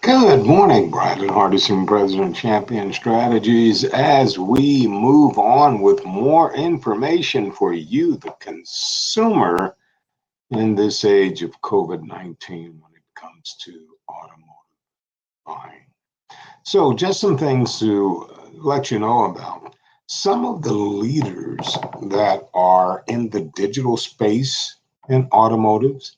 Good morning, Brandon Hardison, President Champion Strategies, as we move on with more information for you, the consumer, in this age of COVID-19 when it comes to automotive buying. So, just some things to let you know about. Some of the leaders that are in the digital space in automotives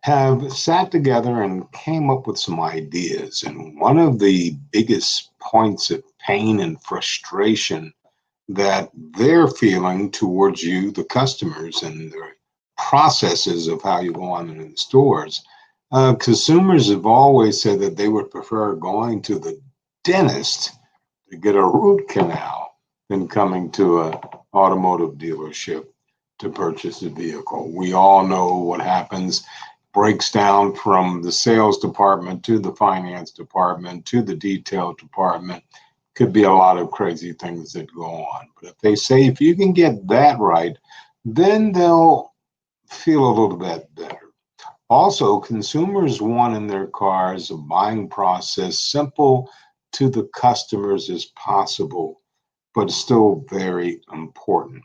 have sat together and came up with some ideas. And one of the biggest points of pain and frustration that they're feeling towards you, the customers, and the processes of how you go on in the stores. Consumers have always said that they would prefer going to the dentist to get a root canal than coming to an automotive dealership to purchase a vehicle. We all know what happens, breaks down from the sales department to the finance department to the detail department. Could be a lot of crazy things that go on. But if they say if you can get that right, then they'll feel a little bit better. Also, consumers want in their cars a buying process simple to the customers as possible, but still very important.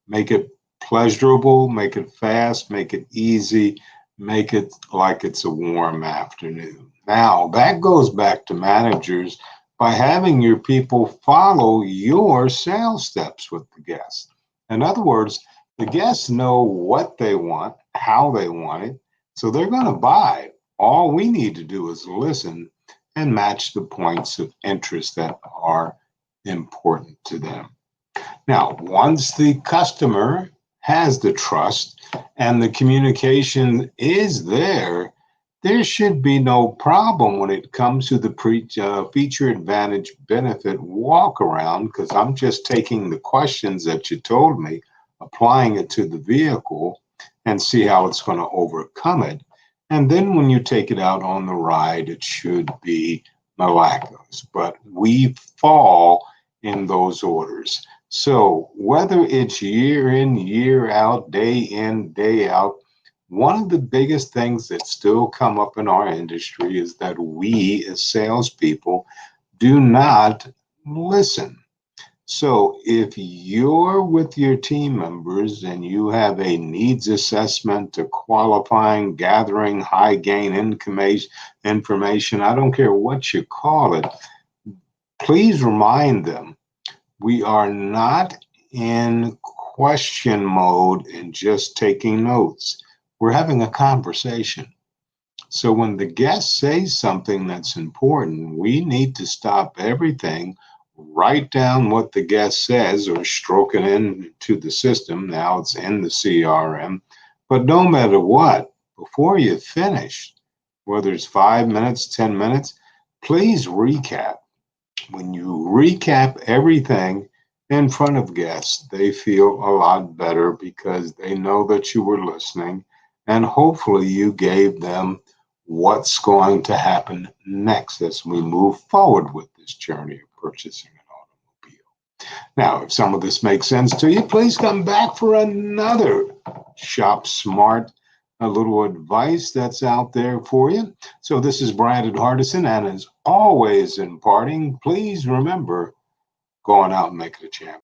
Make it pleasurable, make it fast, make it easy, make it like it's a warm afternoon. Now, that goes back to managers by having your people follow your sales steps with the guests. In other words, the guests know what they want, how they want it, so they're going to buy. All we need to do is listen and match the points of interest that are important to them. Now, once the customer has the trust and the communication is there, there should be no problem when it comes to the feature advantage benefit walk around, because I'm just taking the questions that you told me, applying it to the vehicle, and see how it's going to overcome it. And then when you take it out on the ride, it should be miraculous. But we fall in those orders. So whether it's year in, year out, day in, day out, one of the biggest things that still come up in our industry is that we as salespeople do not listen. So if you're with your team members and you have a needs assessment to qualifying, gathering high gain information, I don't care what you call it, please remind them we are not in question mode and just taking notes. We're having a conversation. So when the guest says something that's important, we need to stop everything, write down what the guest says or stroke it into the system. Now it's in the CRM. But no matter what, before you finish, whether it's 5 minutes, 10 minutes, please recap. When you recap everything in front of guests, they feel a lot better because they know that you were listening, and hopefully you gave them what's going to happen next as we move forward with this journey of purchasing an automobile. Now, if some of this makes sense to you, please come back for another Shopsmart, a little advice that's out there for you. So this is Brandon Hardison, and as always in parting, please remember, going out and making a champion.